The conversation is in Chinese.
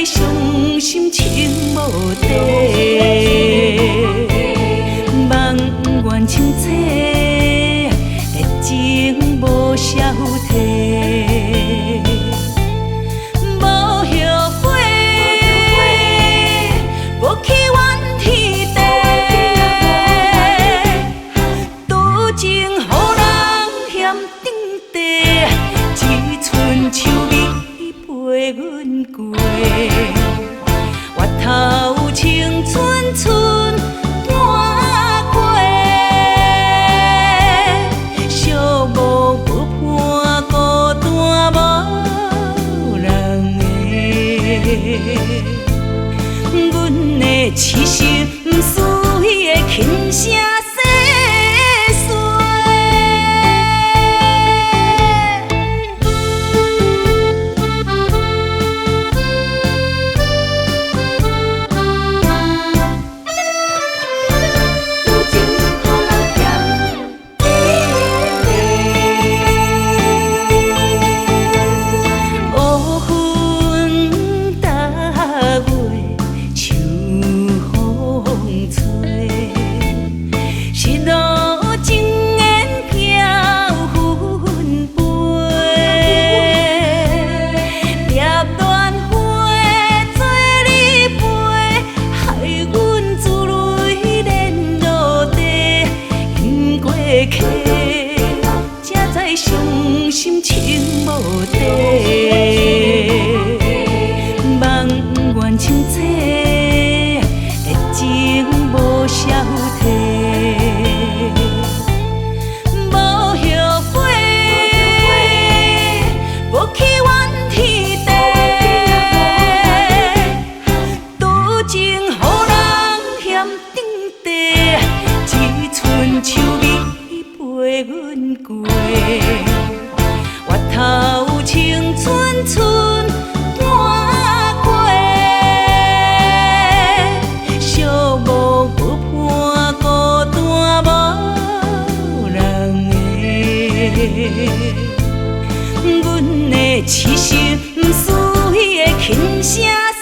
伤心情无地，望缘清切，热情无消退。无后悔，无去怨天地，多情予人嫌顶地，一寸秋味陪阮过。越头青春春半过，寂寞无伴孤单无人的，阮的痴心思伊的轻声细碎。才知伤心情无地，望缘清切，热情无消退。无后悔，无去怨天地，多情予人嫌顶地，一寸秋味陪阮过，越头青春春半过，寂寞无伴孤单无人的，阮的痴心思伊的轻声。